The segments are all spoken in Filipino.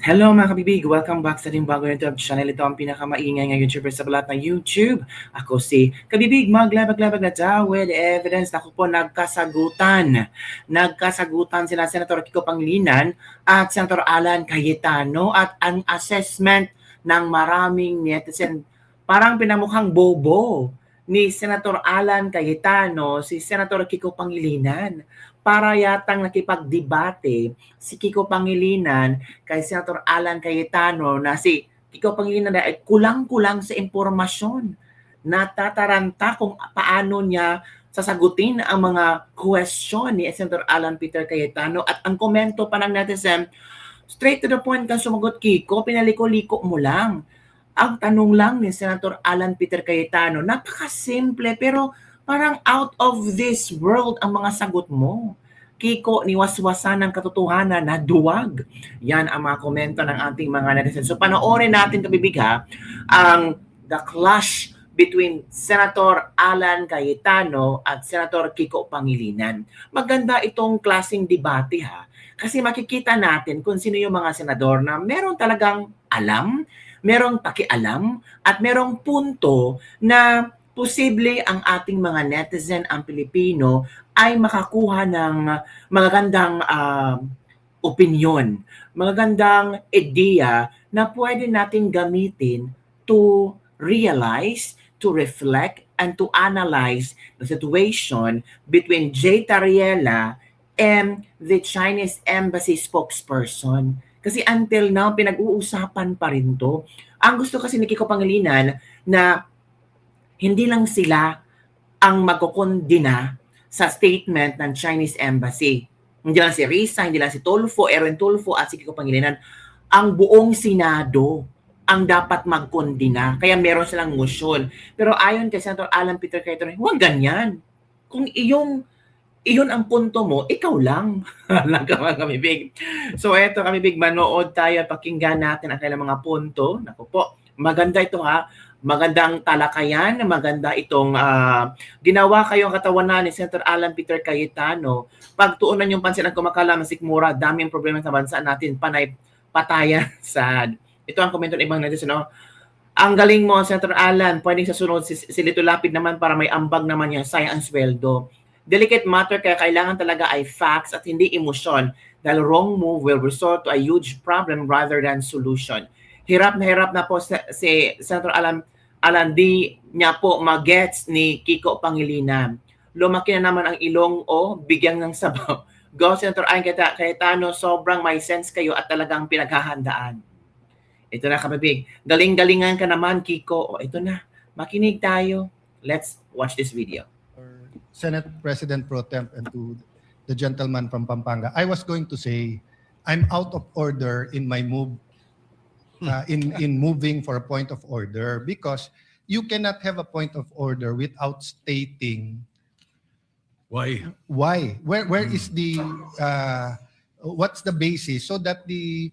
Hello mga kabibig! Welcome back sa ating bagong YouTube channel. Ito ang pinakamaingay ng YouTuber sa balat ng YouTube. Ako si Kabibig, maglabag-labag na daw with evidence. Ako po nagkasagutan. Nagkasagutan sila Senator Kiko Pangilinan at Senator Alan Cayetano at ang assessment ng maraming netizen. Parang pinamukhang bobo ni Senator Alan Cayetano si Senator Kiko Pangilinan. Para yatang nakipagdebate si Kiko Pangilinan kay Senator Alan Cayetano na si Kiko Pangilinan ay kulang-kulang sa impormasyon. Natataranta kung paano niya sasagutin ang mga question ni Senator Alan Peter Cayetano at ang komento pa ng netizen, straight to the point kang sumagot Kiko, pinaliko-liko mo lang. Ang tanong lang ni Senator Alan Peter Cayetano, napakasimple pero parang out of this world ang mga sagot mo. Kiko, niwaswasan ng katotohanan na duwag. Yan ang mga komento ng ating mga netizen. So panoorin natin kabibig ha, ang the clash between Senator Alan Cayetano at Senator Kiko Pangilinan. Maganda itong klaseng debate ha. Kasi makikita natin kung sino yung mga senador na meron talagang alam, merong pakialam, at merong punto na posible ang ating mga netizen, ang Pilipino, ay makakuha ng magagandang opinion, magagandang ideya na pwede natin gamitin to realize, to reflect, and to analyze the situation between Jay Tariela and the Chinese Embassy spokesperson. Kasi until now, pinag-uusapan pa rin to. Ang gusto kasi ni Kiko Pangilinan na hindi lang sila ang magkukondina sa statement ng Chinese Embassy. Hindi lang si Risa, hindi lang si Tulfo, Aaron Tulfo at si Kiko Pangilinan. Ang buong Senado ang dapat magkondina. Kaya meron silang motion. Pero ayon kay Senator Alan Peter Cayetano, huwag ganyan. Kung iyon ang punto mo, ikaw lang. Lang ka mga kamibig. So eto kamibig, manood tayo at pakinggan natin ang kailang mga punto. Naku po, maganda ito ha. Magandang talakayan, maganda itong ginawa kayong katawanan ni Senator Alan Peter Cayetano. Pagtuunan yung pansin ang kumakala, masikmura, dami ang problema sa bansa natin, panay, patayan, sad. Ito ang komento ng ibang netizen, no? Ang galing mo, Senator Alan, pwedeng sa sunod si Lito Lapid naman para may ambag naman yung sayang ang sweldo. Delicate matter kaya kailangan talaga ay facts at hindi emosyon dahil wrong move will result to a huge problem rather than solution. Hirap na po si Senator Alan di niya po magets ni Kiko Pangilinan. Lumaki na naman ang ilong o bigyan ng sabaw. Go Senator Alan Cayetano, sobrang may sense kayo at talagang pinaghahandaan. Ito na kabibig. Galing-galingan ka naman Kiko. O ito na, makinig tayo. Let's watch this video. Senate President Pro Temp and to the gentleman from Pampanga, I was going to say I'm out of order in my move in moving for a point of order because you cannot have a point of order without stating why. Where is the what's the basis so that the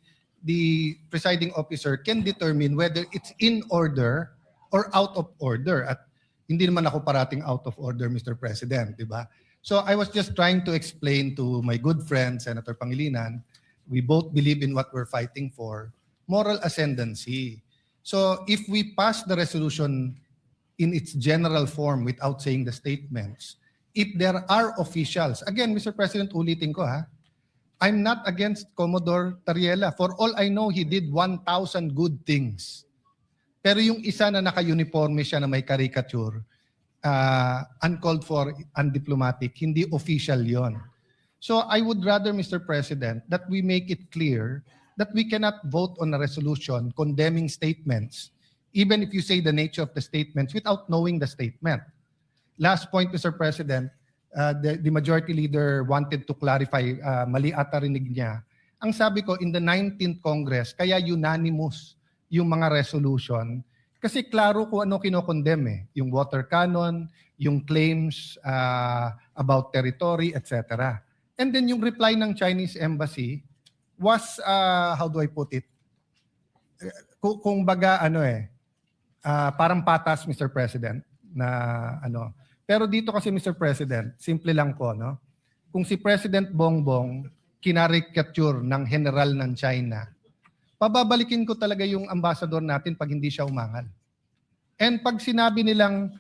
presiding officer can determine whether it's in order or out of order. At hindi naman ako parating out of order, Mr. President, di ba? So I was just trying to explain to my good friend, Senator Pangilinan, we both believe in what we're fighting for, moral ascendancy. So if we pass the resolution in its general form without saying the statements, if there are officials, again, Mr. President, ulitin ko ha, I'm not against Commodore Tariela. For all I know, he did 1,000 good things. Pero yung isa na naka-uniforme siya na may caricature, uncalled for, undiplomatic, hindi official yon. So I would rather, Mr. President, that we make it clear that we cannot vote on a resolution condemning statements, even if you say the nature of the statements without knowing the statement. Last point, Mr. President, the majority leader wanted to clarify, mali ata rinig niya. Ang sabi ko, in the 19th Congress, kaya unanimous yung mga resolution kasi klaro kung ano kinokondem eh. Yung water cannon, yung claims about territory, etc. And then yung reply ng Chinese Embassy was, how do I put it? Kung baga parang patas, Mr. President, na ano. Pero dito kasi, Mr. President, simple lang po, no? Kung si President Bongbong kinarikature ng general ng China, pababalikin ko talaga yung ambassador natin pag hindi siya umangal. And pag sinabi nilang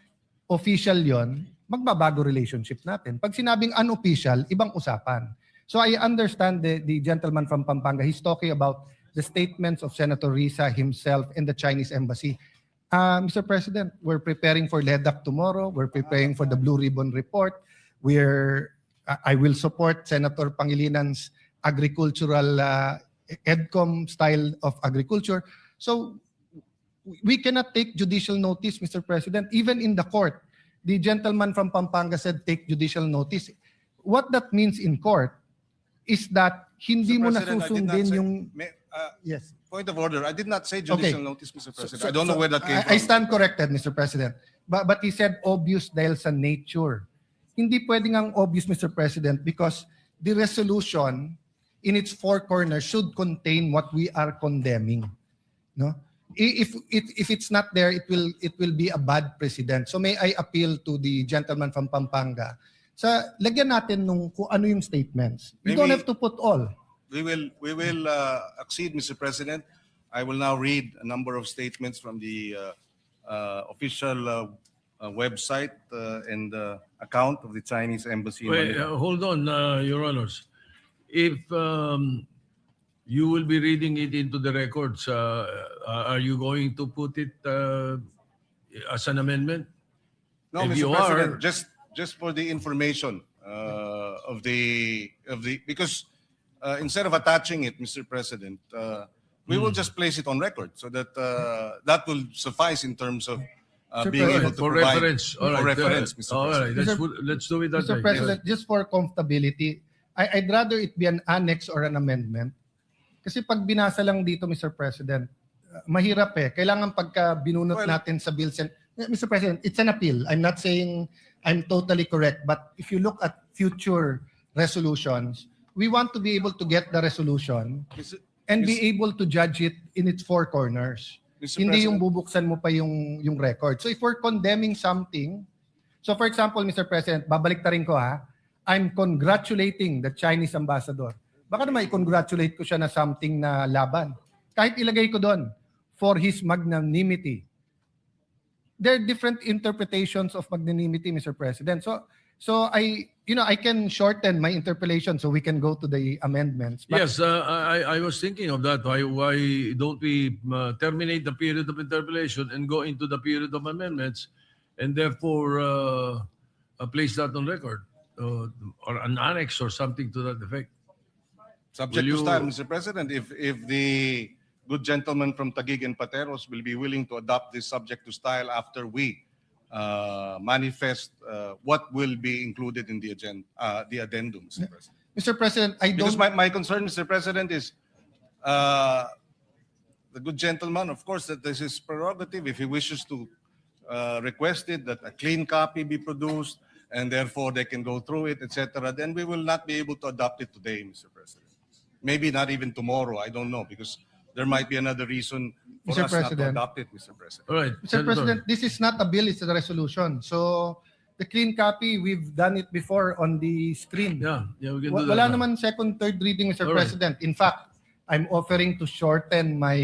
official yon, magbabago relationship natin. Pag sinabing unofficial, ibang usapan. So I understand the gentleman from Pampanga. He's talking about the statements of Senator Risa himself and the Chinese embassy. Mr. President, we're preparing for LEDAC tomorrow. We're preparing for the Blue Ribbon Report. I will support Senator Pangilinan's agricultural EDCOM style of agriculture. So we cannot take judicial notice, Mr. President. Even in the court, the gentleman from Pampanga said take judicial notice. What that means in court is that hindi mo nasusundin yung... Yes. Point of order. I did not say judicial notice, Mr. President. I don't know where that came from. I stand corrected, Mr. President. But he said obvious dahil sa nature. Hindi pwedeng ang obvious, Mr. President, because the resolution in its four corners should contain what we are condemning. No? If it's not there, it will be a bad precedent. So may I appeal to the gentleman from Pampanga. Lagyan natin nung kung ano yung statements. You don't have to put all. We will accede, Mr. President. I will now read a number of statements from the official website and account of the Chinese embassy. Wait, hold on, Your Honors. If you will be reading it into the records, are you going to put it as an amendment? No, If Mr. you President, are- just for the information of the because instead of attaching it, Mr. President, we will just place it on record so that that will suffice in terms of being President, able to For provide reference. All for right. reference, Mr. All right. President. Let's do it that Mr. way. President, just for comfortability, I'd rather it be an annex or an amendment. Kasi pag binasa lang dito, Mr. President, mahirap eh. Kailangan pagka binunot Well, natin sa bills. Mr. President, it's an appeal. I'm not saying I'm totally correct. But if you look at future resolutions, we want to be able to get the resolution Mr. and be able to judge it in its four corners. Mr. Hindi yung President. bubuksan mo pa yung record. So if we're condemning something, so for example, Mr. President, babalik ta rin ko ha, I'm congratulating the Chinese ambassador. Baka naman i-congratulate ko siya na something na laban. Kahit ilagay ko doon, for his magnanimity. There are different interpretations of magnanimity, Mr. President. So I can shorten my interpolation so we can go to the amendments. But Yes, I was thinking of that. Why don't we terminate the period of interpellation and go into the period of amendments, and therefore place that on record or an annex or something to that effect? Subject Will to you- style, Mr. President, if the good gentleman from Taguig and Pateros will be willing to adopt this subject to style after we manifest what will be included in the agenda, the addendum, Mr. President. Mr. President, I Because don't... my concern, Mr. President, is the good gentleman, of course, that this is prerogative. If he wishes to request it, that a clean copy be produced, and therefore they can go through it, etc., then we will not be able to adopt it today, Mr. President. Maybe not even tomorrow, I don't know, because there might be another reason for Mr. us not to President. adopt it, Mr. President. All right, Mr. Senator. President, this is not a bill, it's a resolution. So the clean copy, we've done it before on the screen. Yeah, we can do that. Wala now. naman second, third reading, Mr. All right. President. In fact, I'm offering to shorten my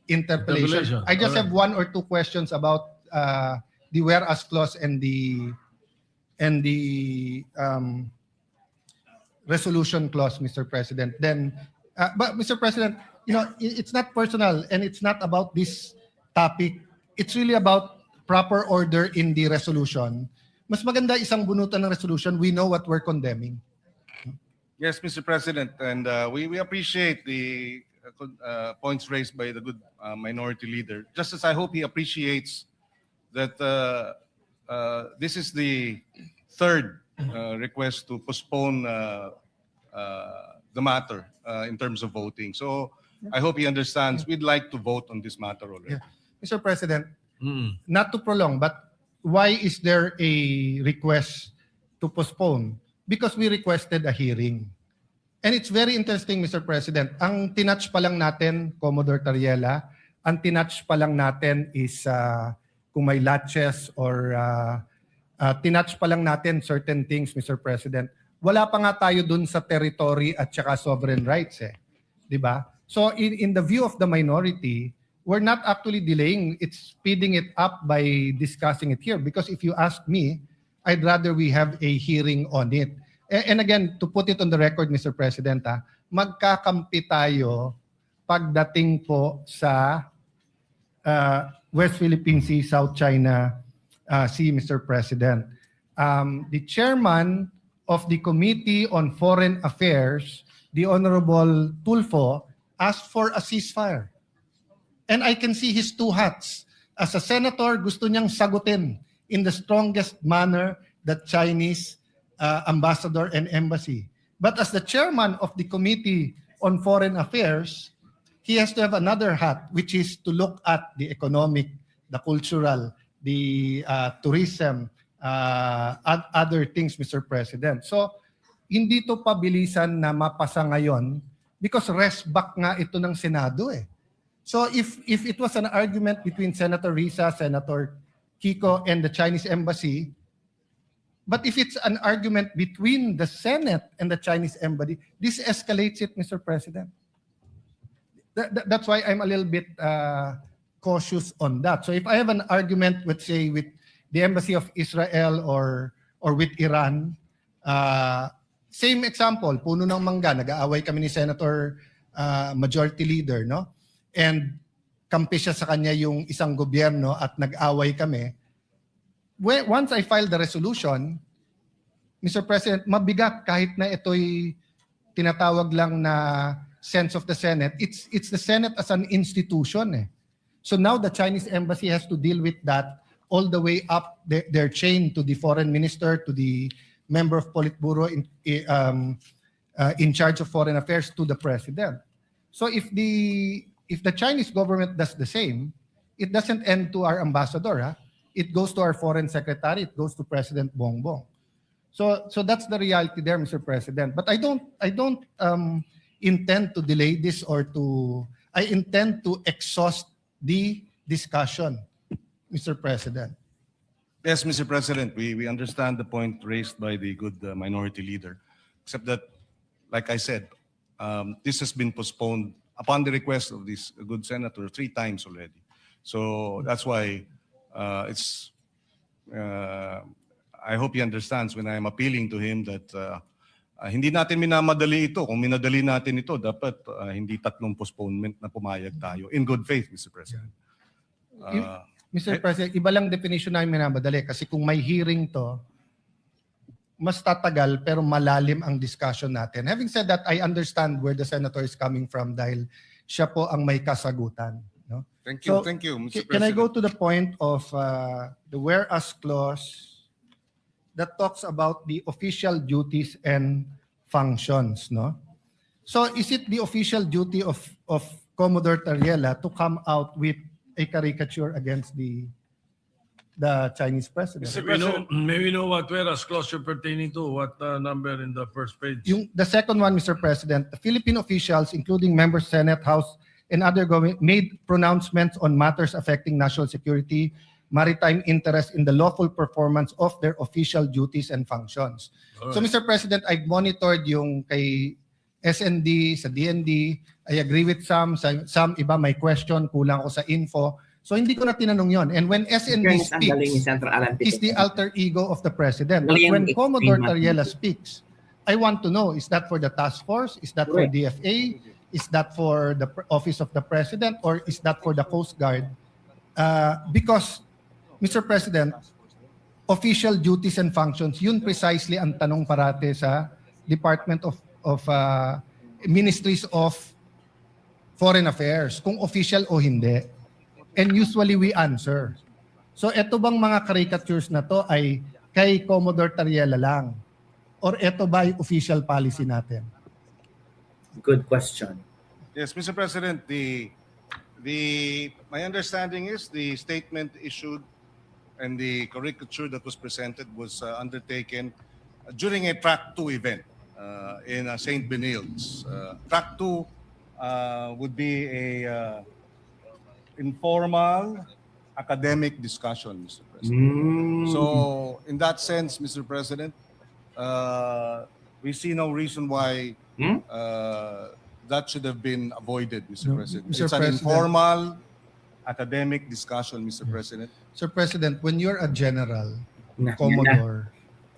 interpellation. Interpellation. I just All have one or two questions about the whereas clause and the resolution clause, Mr. President. Then, but Mr. President, it's not personal and it's not about this topic. It's really about proper order in the resolution. Mas maganda isang bunutan ng resolution. We know what we're condemning. Yes, Mr. President, and we appreciate the points raised by the good minority leader, just as I hope he appreciates that this is the third request to postpone the matter in terms of voting. So I hope he understands we'd like to vote on this matter already. Yeah. Mr. President, Mm. not to prolong, but why is there a request to postpone? Because we requested a hearing. And it's very interesting, Mr. President. Ang tinatch pa lang natin, Commodore Tariela, ang tinatch pa lang natin is kung may latches or tinatch pa lang natin certain things, Mr. President. Wala pa nga tayo dun sa territory at saka sovereign rights eh. 'Di ba? So in the view of the minority, we're not actually delaying, it's speeding it up by discussing it here. Because if you ask me, I'd rather we have a hearing on it. And again, to put it on the record, Mr. President, magkakampi tayo pagdating po sa West Philippine Sea, South China Sea, Mr. President. The chairman of the Committee on Foreign Affairs, the Honorable Tulfo, asked for a ceasefire. And I can see his two hats. As a senator, gusto niyang sagutin in the strongest manner the Chinese ambassador and embassy. But as the chairman of the Committee on Foreign Affairs, he has to have another hat, which is to look at the economic, the cultural, the tourism, other things, Mr. President. So, hindi to pabilisan na mapasa ngayon because rest back nga ito ng Senado eh. So, if it was an argument between Senator Risa, Senator Kiko, and the Chinese embassy, but if it's an argument between the Senate and the Chinese embassy, this escalates it, Mr. President. That's why I'm a little bit cautious on that. So if I have an argument, let's say, with the Embassy of Israel or with Iran, same example, puno ng mangga, nag-aaway kami ni Senator Majority Leader, no? And kampi siya sa kanya yung isang gobyerno at nag-away kami. Once I file the resolution, Mr. President, mabigat kahit na ito'y tinatawag lang na sense of the Senate. It's the Senate as an institution. Eh. So now the Chinese embassy has to deal with that all the way up their chain to the foreign minister, to the member of Politburo in charge of foreign affairs, to the president. So if the Chinese government does the same, it doesn't end to our ambassador. Huh? It goes to our foreign secretary. It goes to President Bongbong. So that's the reality there, Mr. President. But I don't intend to delay this I intend to exhaust the discussion, Mr. President. Yes, Mr. President, we understand the point raised by the good minority leader, except that, like I said, this has been postponed upon the request of this good senator 3 times already. So that's why I hope he understands when I am appealing to him that hindi natin minamadali ito. Kung minadali natin ito, dapat hindi 3 postponement na pumayag tayo. In good faith, Mr. President. Mr. President, iba lang definition namin minamadali kasi kung may hearing to, mas tatagal pero malalim ang discussion natin. Having said that, I understand where the senator is coming from dahil siya po ang may kasagutan. No? Thank you, Mr. President. Can I go to the point of the whereas clause that talks about the official duties and functions, no? So is it the official duty of Commodore Tariela to come out with a caricature against the Chinese president? May we know what whereas clause you're pertaining to? What number in the first page? The second one, Mr. President, the Philippine officials, including members, Senate, House, and other government, made pronouncements on matters affecting national security, maritime interest in the lawful performance of their official duties and functions. Alright. So, Mr. President, I've monitored yung kay SND, sa DND. I agree with some iba may question, kulang ako sa info. So, hindi ko na tinanong yon. And when SND Ang galing ni speaks, Senator Alan is the Peter. alter ego of the president. But Galing when ang Commodore extreme Tariela speaks, I want to know, is that for the task force? Is that for Correct. DFA? Is that for the office of the president? Or is that for the Coast Guard? Because, Mr. President, official duties and functions, yun precisely ang tanong parate sa Department of Ministries of Foreign Affairs, kung official o hindi. And usually we answer. So eto bang mga caricatures na to ay kay Commodore Tariela lang? Or eto ba yung official policy natin? Good question. Yes, Mr. President, my understanding is the statement issued and the caricature that was presented was undertaken during a Track 2 event in St. Benilde. Track 2 would be a informal academic discussion, Mr. President. So, in that sense, Mr. President, we see no reason why that should have been avoided, Mr. No, President. Mr. It's an President. informal academic discussion, Mr. President. Sir President, when you're a general, Na- Commodore,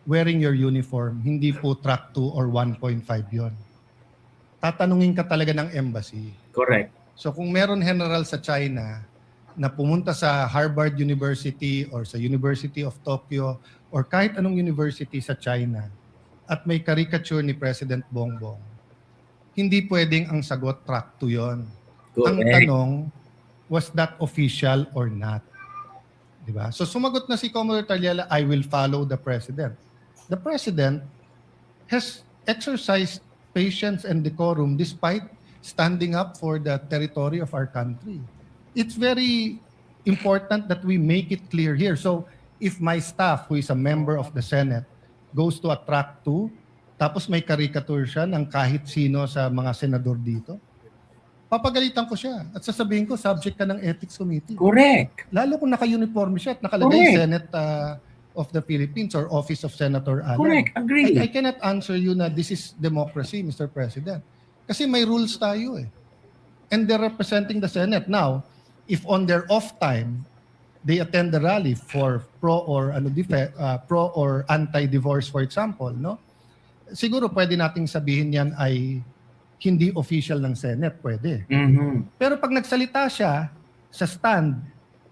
wearing your uniform, hindi po track 2 or 1.5 yon. Tatanungin ka talaga ng embassy. Correct. So kung meron general sa China na pumunta sa Harvard University or sa University of Tokyo or kahit anong university sa China at may caricature ni President Bongbong, hindi pwedeng ang sagot track 2 yon. Ang Correct. tanong, was that official or not? Diba? So sumagot na si Commodore Taliala, I will follow the President. The President has exercised patience and decorum despite standing up for the territory of our country. It's very important that we make it clear here. So if my staff, who is a member of the Senate, goes to a track 2, tapos may caricature siya ng kahit sino sa mga senador dito, papagalitan ko siya at sasabihin ko, subject ka ng Ethics Committee. Correct. Lalo kung naka-uniform siya at nakalagay Correct. Senate of the Philippines or Office of Senator Alan. Correct. Agree. I cannot answer you na this is democracy, Mr. President. Kasi may rules tayo eh. And they're representing the Senate. Now, if on their off time, they attend the rally for pro or anti-divorce, for example, no? Siguro pwede nating sabihin yan ay hindi official ng Senate, pwede. Mhm. Pero pag nagsalita siya sa stand,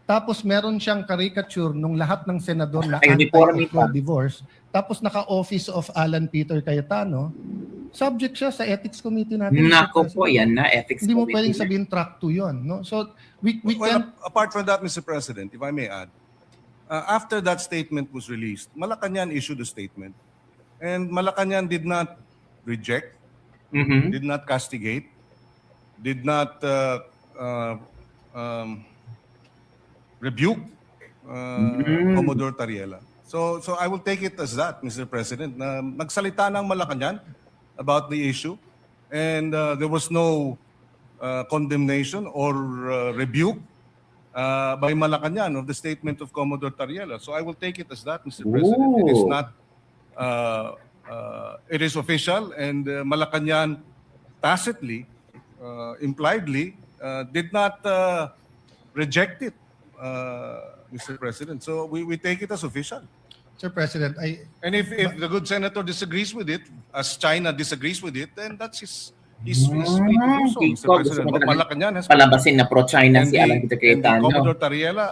tapos meron siyang caricature nung lahat ng senador na Ay, uniforme pa. anti-divorce, tapos naka-office of Alan Peter Cayetano, subject siya sa Ethics Committee natin. Mr. Nako po, President. yan na. Ethics Hindi mo committee pwedeng na. sabihin track 2 yun. No? So, we Well, can... apart from that, Mr. President, if I may add, after that statement was released, Malacanang issued a statement, and Malacanang did not reject, Mhm. did not castigate, did not rebuke Commodore Tariela. So I will take it as that, Mr. President, na nagsalita ng Malacanang about the issue, and there was no condemnation or rebuke by Malacanang of the statement of Commodore Tariela. So I will take it as that, Mr. President. It is Ooh. not, it is official, and Malacanang tacitly, impliedly, did not reject it, Mr. President. So we take it as official. Sir President, And if the good senator disagrees with it, as China disagrees with it, then that's his free to do so, Mr. Gusto President. mo But talaga Malacanang has palabasin na pro-China si Alan Peter and the Cayetano. Commodore Tariela,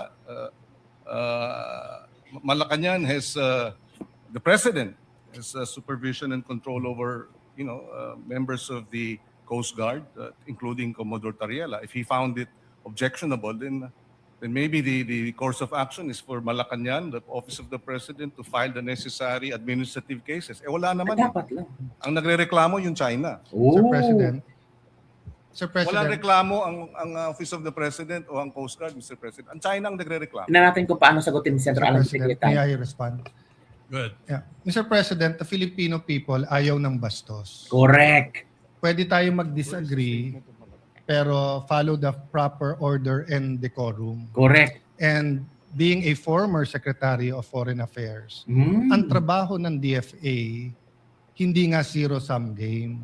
Malacanang has the president has supervision and control over members of the Coast Guard, including Commodore Tariela. If he found it objectionable, then maybe the course of action is for Malacanang, the Office of the President, to file the necessary administrative cases. Wala naman. Dapat lang. Ang nagrereklamo yung China. Sir President, Sir Walang President, reklamo ang Office of the President o ang Coast Guard, Mr. President. Ang China ang nagrereklamo. Tingnan natin kung paano sagutin ni Senator Sir Alan Peter President, may Cayetano. I respond? Good. Yeah. Mr. President, the Filipino people ayaw ng bastos. Correct. Pwede tayo mag-disagree, pero follow the proper order and decorum. Correct. And being a former Secretary of Foreign Affairs, ang trabaho ng DFA, hindi nga zero-sum game.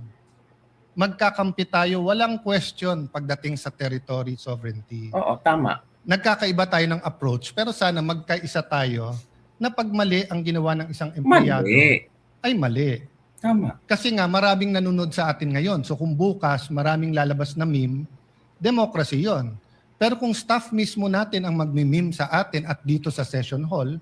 Magkakampi tayo, walang question pagdating sa territory sovereignty. Oo, tama. Nagkakaiba tayo ng approach, pero sana magkaisa tayo na pag mali ang ginawa ng isang empleyado, Mali. ay mali. Tama. Kasi nga maraming nanonood sa atin ngayon. So kung bukas maraming lalabas na meme, democracy yon. Pero kung staff mismo natin ang magmi-meme sa atin at dito sa session hall,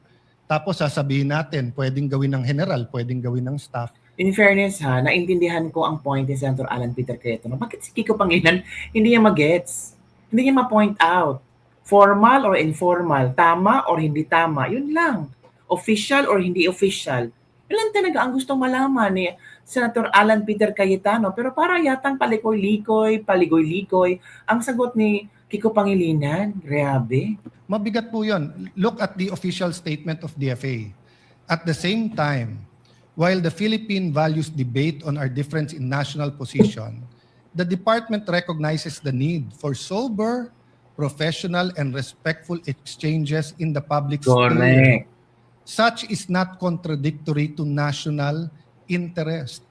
tapos sasabihin natin, pwedeng gawin ng general, pwedeng gawin ng staff. In fairness ha, naintindihan ko ang point ni Senator Alan Peter Cayetano. Bakit si Kiko Pangilinan hindi niya magets? Hindi niya ma-point out. Formal or informal, tama or hindi tama, yun lang. Official or hindi official. Yun lang talaga ang gustong malaman ni Senator Alan Peter Cayetano. Pero para yatang palikoy-likoy, paligoy-likoy, ang sagot ni Kiko Pangilinan, grabe. Mabigat po yun. Look at the official statement of DFA. At the same time, while the Philippine values debate on our difference in national position, the department recognizes the need for sober, professional, and respectful exchanges in the public sphere. Correct. Such is not contradictory to national interest.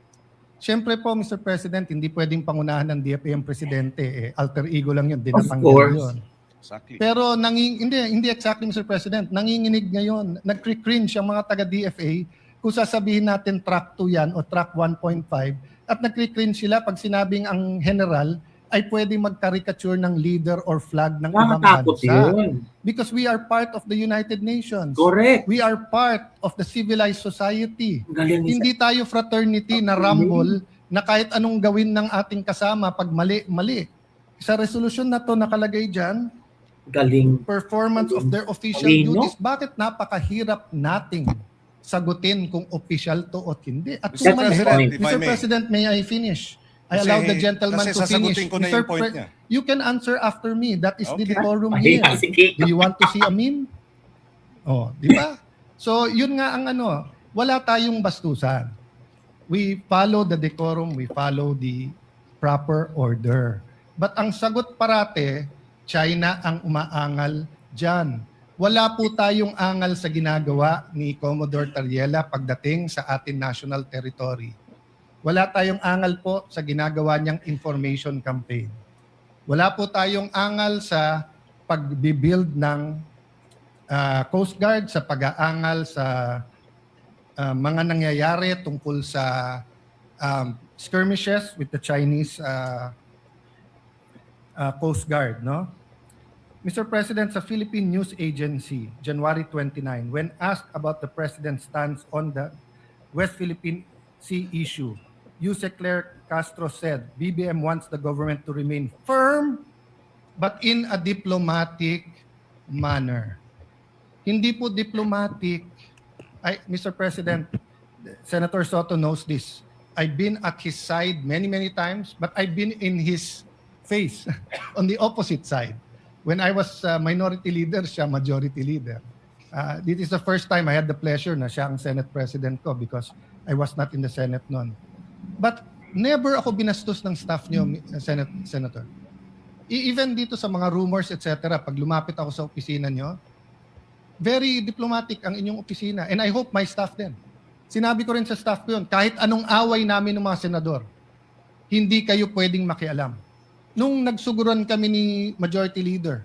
Siyempre po, Mr. President, hindi pwedeng pangunahan ng DFA ang presidente. Alter ego lang yun, Of dinatanggal course. yun. Exactly. Pero hindi exactly, Mr. President. Nanginginig ngayon, nagkri-cringe ang mga taga-DFA kung sasabihin natin track 2 yan o track 1.5 at nagkri-cringe sila pag sinabing ang general ay pwedeng mag-caricature ng leader or flag ng ibang Nakakatakot bansa. yun. Because we are part of the United Nations. Correct. We are part of the civilized society. Galing ni Hindi tayo fraternity na rumble na kahit anong gawin ng ating kasama pag mali, mali. Sa resolution na to nakalagay dyan, Galing. performance of their official Talino. duties. Bakit napakahirap nating sagutin kung official to o hindi? At Mr. kung mali, President, if I Mr. may. President, may I finish? I Kasi- allow the gentleman kasi to finish. sasagutin ko na yung point niya. You can answer after me. That is the Okay. decorum Ay, here. sige. Do you want to see a meme? Oh, di ba? So, yun nga ang ano, wala tayong bastusan. We follow the decorum, we follow the proper order. But ang sagot parate, China ang umaangal dyan. Wala po tayong angal sa ginagawa ni Commodore Tariela pagdating sa ating national territory. Wala tayong angal po sa ginagawa niyang information campaign. Wala po tayong angal sa pag-build ng Coast Guard, sa pag-aangal sa mga nangyayari tungkol sa skirmishes with the Chinese Coast Guard, no? Mr. President, sa Philippine News Agency, January 29, when asked about the President's stance on the West Philippine Sea issue, Yusek Claire Castro said, BBM wants the government to remain firm but in a diplomatic manner. Hindi po diplomatic. Mr. President, Senator Soto knows this. I've been at his side many, many times, but I've been in his face on the opposite side. When I was minority leader, siya majority leader. This is the first time I had the pleasure na siya ang Senate President ko because I was not in the Senate noon. But never ako binastos ng staff niyo, Senator. Even dito sa mga rumors, etc., pag lumapit ako sa opisina niyo, very diplomatic ang inyong opisina. And I hope my staff din. Sinabi ko rin sa staff ko yun, kahit anong away namin ng mga senador, hindi kayo pwedeng makialam. Nung nagsuguran kami ni Majority Leader,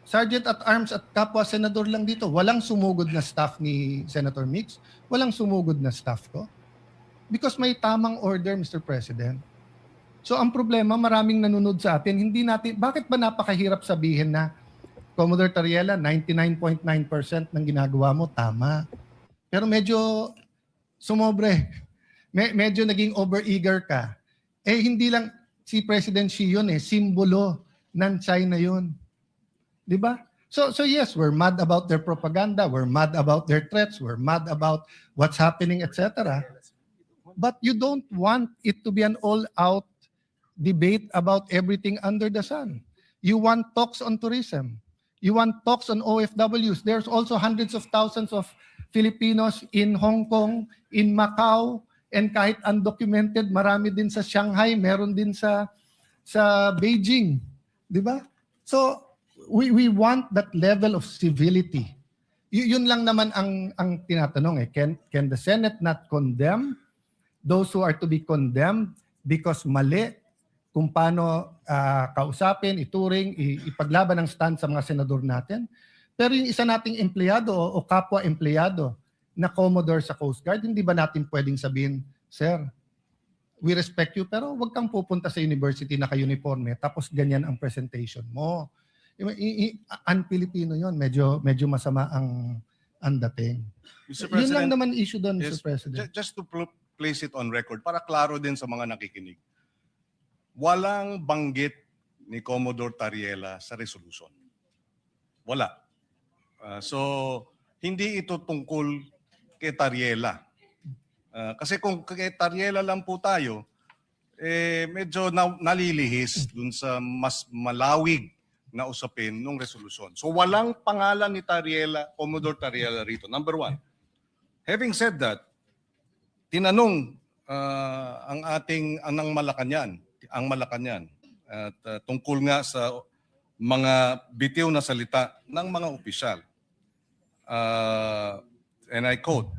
Sergeant at Arms at kapwa senador lang dito, walang sumugod na staff ni Senator Mix, walang sumugod na staff ko. Because may tamang order, Mr. President. So ang problema, maraming nanonood sa atin, hindi natin, bakit ba napakahirap sabihin na Commodore Tariela, 99.9% ng ginagawa mo, tama. Pero medyo sumobre. Medyo naging over-eager ka. Hindi lang si President Xi yun simbolo ng China yun. Di ba? So yes, we're mad about their propaganda, we're mad about their threats, we're mad about what's happening, etc. But you don't want it to be an all-out debate about everything under the sun. You want talks on tourism. You want talks on OFWs. There's also hundreds of thousands of Filipinos in Hong Kong, in Macau, and kahit undocumented, marami din sa Shanghai, meron din sa Beijing. Di ba? So, we want that level of civility. Yun lang naman ang tinatanong. Can the Senate not condemn those who are to be condemned because mali kung paano kausapin, ituring, ipaglaban ang stand sa mga senador natin? Pero yung isa nating empleyado o kapwa-empleyado na Commodore sa Coast Guard, hindi ba natin pwedeng sabihin, Sir, we respect you, pero wag kang pupunta sa university na ka-uniforme, tapos ganyan ang presentation mo. Un-Filipino yun, medyo masama ang dating. Mr. Yun lang President, naman issue doon, yes, Mr. President. just to place it on record, para klaro din sa mga nakikinig, walang banggit ni Commodore Tariela sa resolution. Wala. So, hindi ito tungkol kay Tariela. Kasi kung kay Tariela lang po tayo, medyo nalilihis dun sa mas malawig na usapin ng resolusyon. So walang pangalan ni Tariela, Commodore Tariela rito. Number one. Having said that, tinanong ang Malacanang at tungkol nga sa mga bitiw na salita ng mga opisyal. And I quote,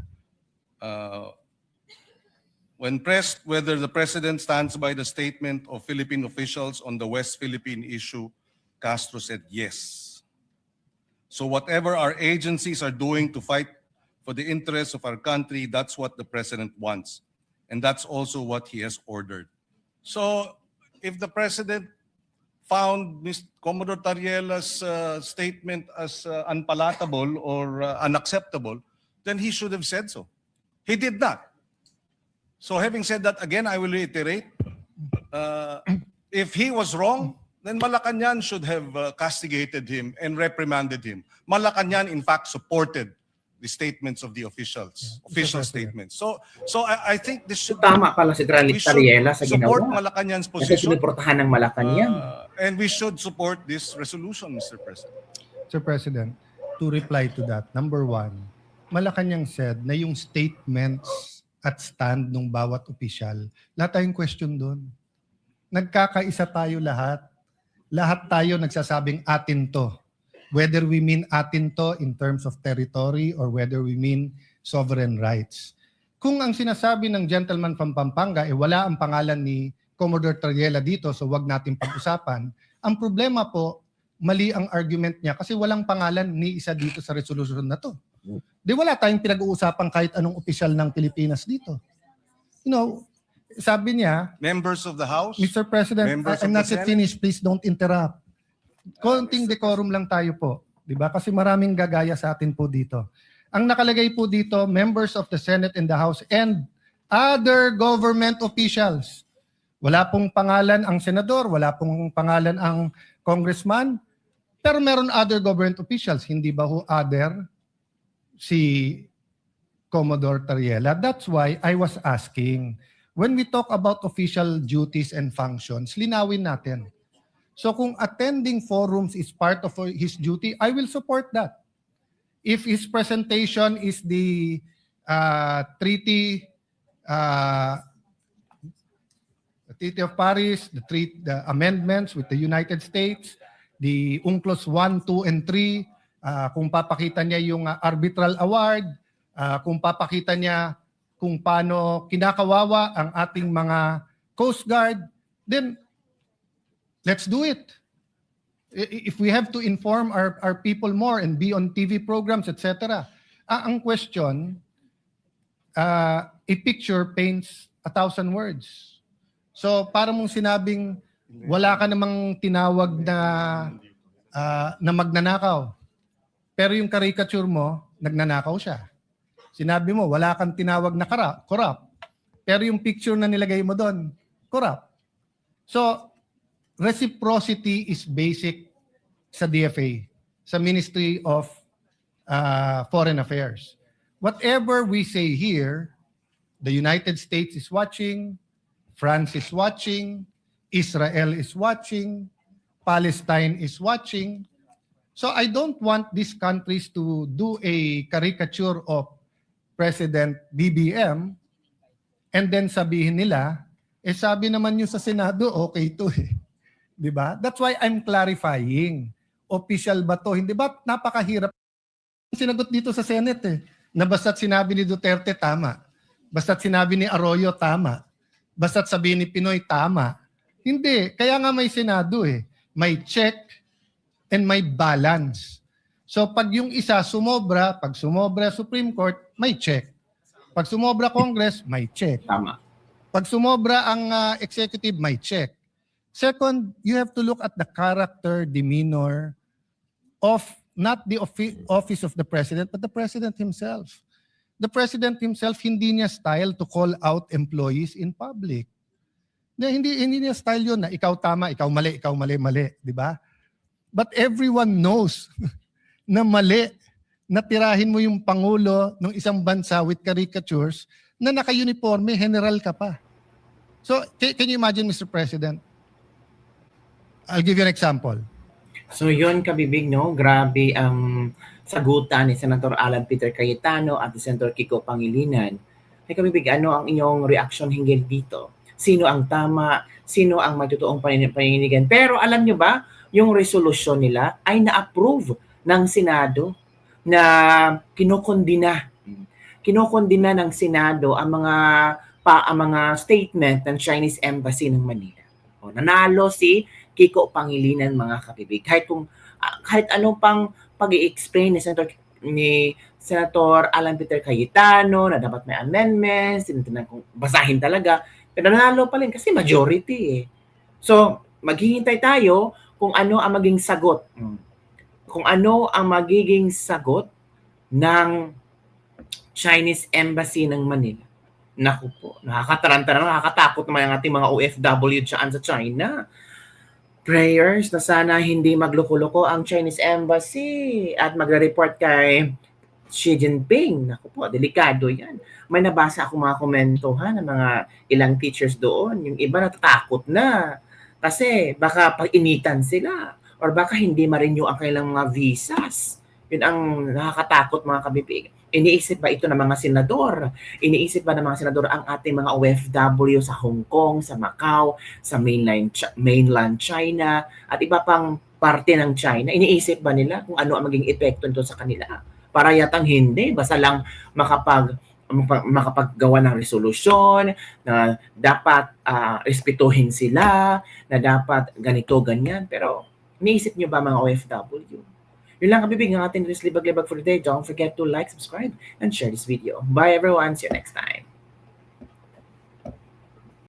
When pressed whether the President stands by the statement of Philippine officials on the West Philippine issue, Castro said yes. So whatever our agencies are doing to fight for the interests of our country, that's what the President wants. And that's also what he has ordered. So if the President found Commodore Tariela's statement as unpalatable or unacceptable, then he should have said so. He did not. So having said that, again, I will reiterate, if he was wrong, then Malacanang should have castigated him and reprimanded him. Malacanang, in fact, supported the statements of the officials, official statements. So I think this should Tama pala si we should Tariela sa support ginawa. Malacanang's Kasi position. sinuportahan ng Malacanang. And we should support this resolution, Mr. President. Sir President, to reply to that, number one, Malacanang said na yung statements at stand ng bawat opisyal, lahat tayong question doon. Nagkakaisa tayo lahat. Lahat tayo nagsasabing atin to. Whether we mean atin to in terms of territory or whether we mean sovereign rights. Kung ang sinasabi ng gentleman from Pampanga, wala ang pangalan ni Commodore Tariela dito, so wag natin pag-usapan. Ang problema po, mali ang argument niya kasi walang pangalan ni isa dito sa resolution na to. Di wala tayong pinag-uusapan kahit anong opisyal ng Pilipinas dito. You know, sabi niya, Members of the House, Mr. President, Members I'm of not the yet Senate. finished. Please don't interrupt. Konting decorum lang tayo po. Di ba? Kasi maraming gagaya sa atin po dito. Ang nakalagay po dito, members of the Senate and the House and other government officials. Wala pong pangalan ang senador, wala pong pangalan ang congressman, pero meron other government officials. Hindi ba ho other si Commodore Tariela? That's why I was asking, when we talk about official duties and functions, linawin natin. So kung attending forums is part of his duty, I will support that. If his presentation is the Treaty of Paris, the amendments with the United States, the UNCLOS 1, 2, and 3, kung papakita niya yung arbitral award, kung papakita niya kung paano kinakawawa ang ating mga Coast Guard, then let's do it. If we have to inform our people more and be on TV programs, etc. Ang question, a picture paints 1,000 words. So para mong sinabing wala ka namang tinawag na magnanakaw. Pero yung caricature mo, nagnanakaw siya. Sinabi mo, wala kang tinawag na corrupt. Pero yung picture na nilagay mo doon, corrupt. So, reciprocity is basic sa DFA, sa Ministry of Foreign Affairs. Whatever we say here, the United States is watching, France is watching, Israel is watching, Palestine is watching. So I don't want these countries to do a caricature of President BBM and then sabihin nila, sabi naman nyo sa Senado, okay to eh. Diba? That's why I'm clarifying. Official ba to? Hindi ba napakahirap? Sinagot dito sa Senate eh. Na basta't sinabi ni Duterte, tama. Basta't sinabi ni Arroyo, tama. Basta't sabihin ni Pinoy, tama. Hindi. Kaya nga may Senado eh. May check and may balance. So pag yung isa sumobra, pag sumobra Supreme Court, may check. Pag sumobra Congress, may check. Tama. Pag sumobra ang executive, may check. Second, you have to look at the character, demeanor of not the office of the president, but the president himself. The president himself, hindi niya style to call out employees in public. Hindi niya style yun na ikaw tama, ikaw mali, di ba? But everyone knows na mali na tirahin mo yung pangulo ng isang bansa with caricatures na naka-uniforme, general ka pa. So, can you imagine, Mr. President? I'll give you an example. So yun, kabibig, no? Grabe ang sagutan ni Senator Alan Peter Cayetano at ni Senator Kiko Pangilinan. Ay kabibig, ano ang inyong reaksyon hinggil dito? Sino ang tama? Sino ang may totoong paninigan? Pero alam nyo ba, yung resolusyon nila ay na-approve ng Senado na kinokondina ng Senado ang mga ang mga statement ng Chinese Embassy ng Manila. O, nanalo si Kiko Pangilinan, mga kabibig. Kahit anong pang pag-i-explain ni Senator Alan Peter Cayetano na dapat may amendments, tinitingnan kung basahin talaga, pero nanalo pa rin kasi majority eh. So, maghihintay tayo kung ano ang maging sagot. Kung ano ang magiging sagot ng Chinese Embassy ng Manila. Naku po, nakakataranta na, nakakatakot naman ang ating mga OFW dyan sa China. Prayers na sana hindi magloko-loko ang Chinese Embassy at magre-report kay Xi Jinping. Naku po, delikado yan. May nabasa ako mga komentohan ng mga ilang teachers doon. Yung iba natatakot na kasi baka pag-initan sila or baka hindi ma-renew ang kailang mga visas. Yun ang nakakatakot, mga kabibig. Iniisip ba ito ng mga senador? Iniisip ba ng mga senador ang ating mga OFW sa Hong Kong, sa Macau, sa mainland China, at iba pang parte ng China? Iniisip ba nila kung ano ang maging epekto nito sa kanila? Para yatang hindi, basta lang makapaggawa ng resolusyon na dapat respetuhin sila, na dapat ganito, ganyan. Pero iniisip nyo ba mga OFW? Yun lang kabibig ng ating libag-libag for today. Don't forget to like, subscribe, and share this video. Bye everyone. See you next time.